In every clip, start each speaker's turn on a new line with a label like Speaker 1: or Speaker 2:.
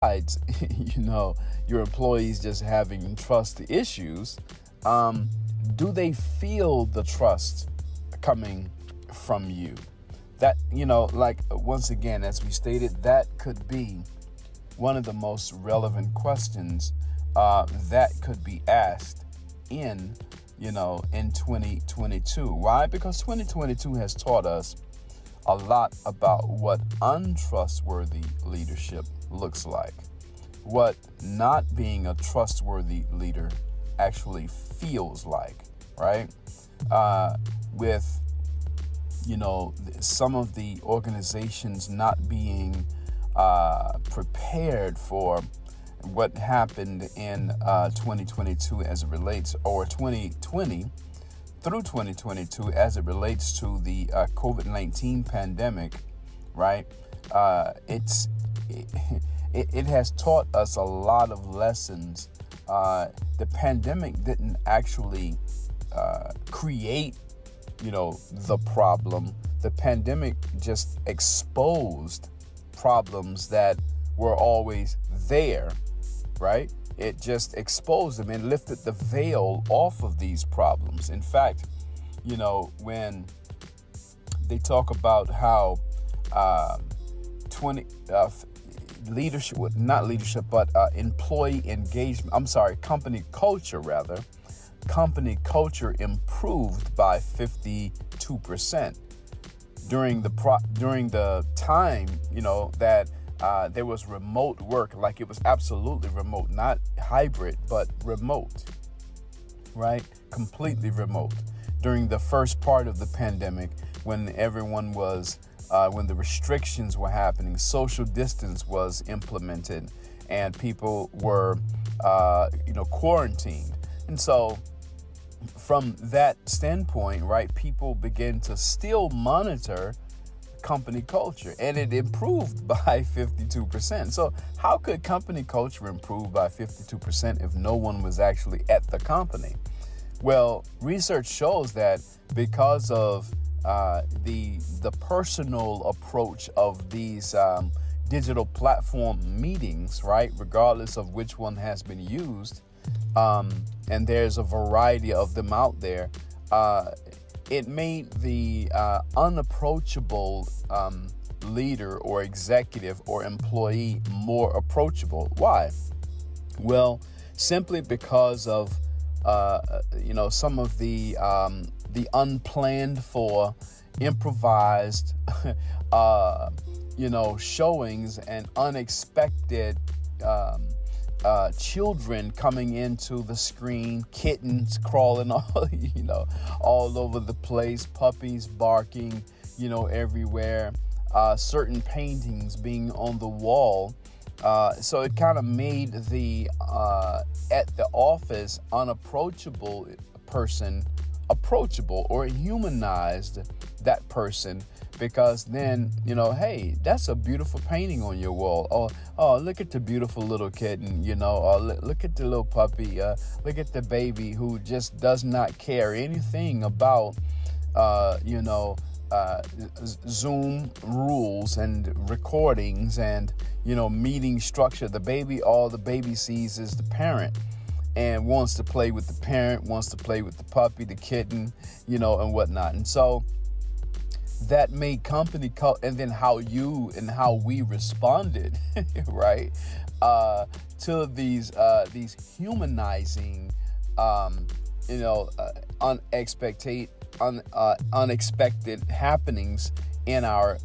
Speaker 1: besides, your employees just having trust issues, do they feel the trust coming from you? That, like once again, as we stated, that could be one of the most relevant questions that could be asked in, in 2022. Why? Because 2022 has taught us a lot about what untrustworthy leadership looks like, what not being a trustworthy leader actually feels like, right? With some of the organizations not being prepared for what happened in 2022 as it relates, or 2020 through 2022 as it relates to the COVID-19 pandemic, right? It has taught us a lot of lessons. The pandemic didn't actually create, the problem. The pandemic just exposed problems that were always there, right? It just exposed them and lifted the veil off of these problems. In fact, when they talk about how leadership, not leadership, but employee engagement, company culture rather, company culture improved by 52% during the time, that there was remote work. Like, it was absolutely remote, not hybrid, but remote, right? Completely remote. During the first part of the pandemic, when everyone was, when the restrictions were happening, social distance was implemented, and people were, quarantined. And so from that standpoint, right, people begin to still monitor company culture, and it improved by 52%. So how could company culture improve by 52% if no one was actually at the company? Well, research shows that because of the personal approach of these digital platform meetings, right, regardless of which one has been used, and there's a variety of them out there, it made the unapproachable leader or executive or employee more approachable. Why? Well, simply because of some of the unplanned for, improvised showings and unexpected children coming into the screen, kittens crawling all over the place, puppies barking, everywhere, certain paintings being on the wall. So it kind of made the at the office unapproachable person approachable, or humanized that person, because then, hey, that's a beautiful painting on your wall. Oh, look at the beautiful little kitten, look at the little puppy, look at the baby who just does not care anything about, Zoom rules and recordings and, meeting structure. All the baby sees is the parent, and wants to play with the parent, wants to play with the puppy, the kitten, and whatnot. And so that made company culture, and then how we responded, right, to these humanizing, unexpected happenings in our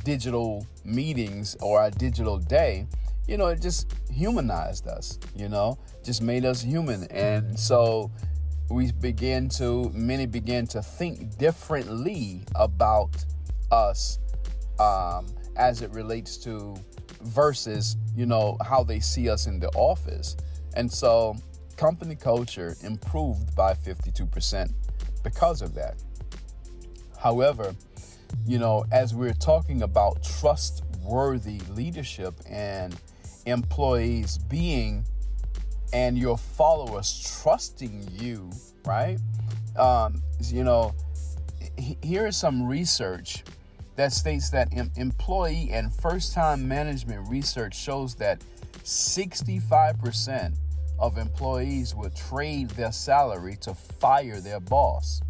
Speaker 1: digital meetings or our digital day. It just humanized us, just made us human. And so many began to think differently about us, as it relates to versus, how they see us in the office. And so company culture improved by 52% because of that. However, as we're talking about trustworthy leadership and employees being, and your followers trusting you, right? Here is some research that states that employee and first-time management research shows that 65% of employees would trade their salary to fire their boss.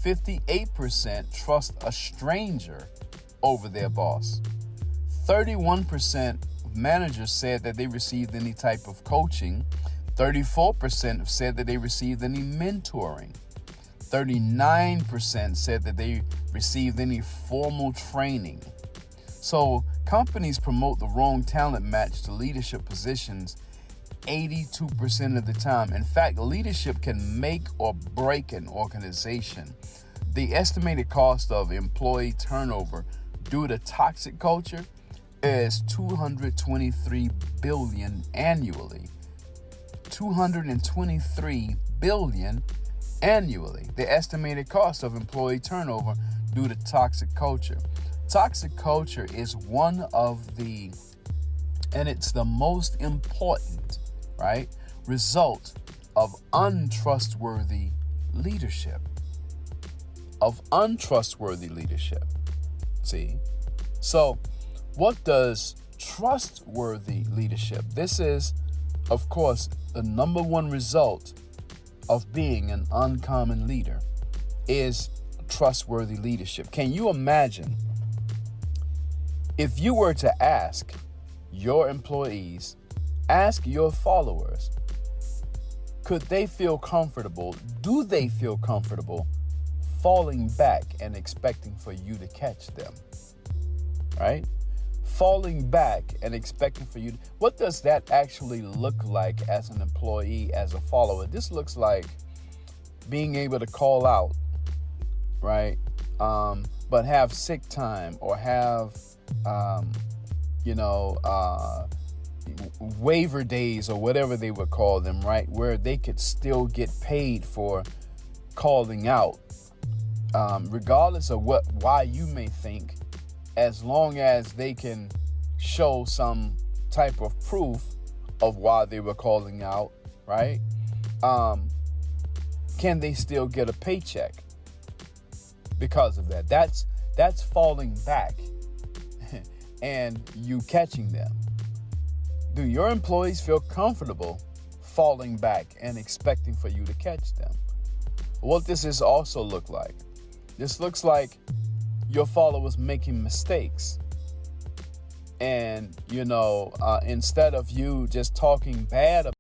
Speaker 1: 58% trust a stranger over their boss. 31% of managers said that they received any type of coaching. 34% said that they received any mentoring. 39% said that they received any formal training. So companies promote the wrong talent match to leadership positions 82% of the time. In fact, leadership can make or break an organization. The estimated cost of employee turnover due to toxic culture is $223 billion annually. $223 billion annually. The estimated cost of employee turnover due to toxic culture. Toxic culture is one of the, and it's the most important, right, result of untrustworthy leadership. See? So, what does trustworthy leadership? This is, of course, the number one result of being an uncommon leader is trustworthy leadership. Can you imagine if you were to ask your employees, ask your followers, could they feel comfortable? Do they feel comfortable falling back and expecting for you to catch them? Right? Falling back and expecting for you. What does that actually look like as an employee, as a follower? This looks like being able to call out, right? But have sick time or have, waiver days or whatever they would call them, right? Where they could still get paid for calling out, regardless of why you may think, as long as they can show some type of proof of why they were calling out, right? Can they still get a paycheck because of that? That's falling back and you catching them. Do your employees feel comfortable falling back and expecting for you to catch them? What does this also look like? This looks like your followers making mistakes. And, instead of you just talking bad about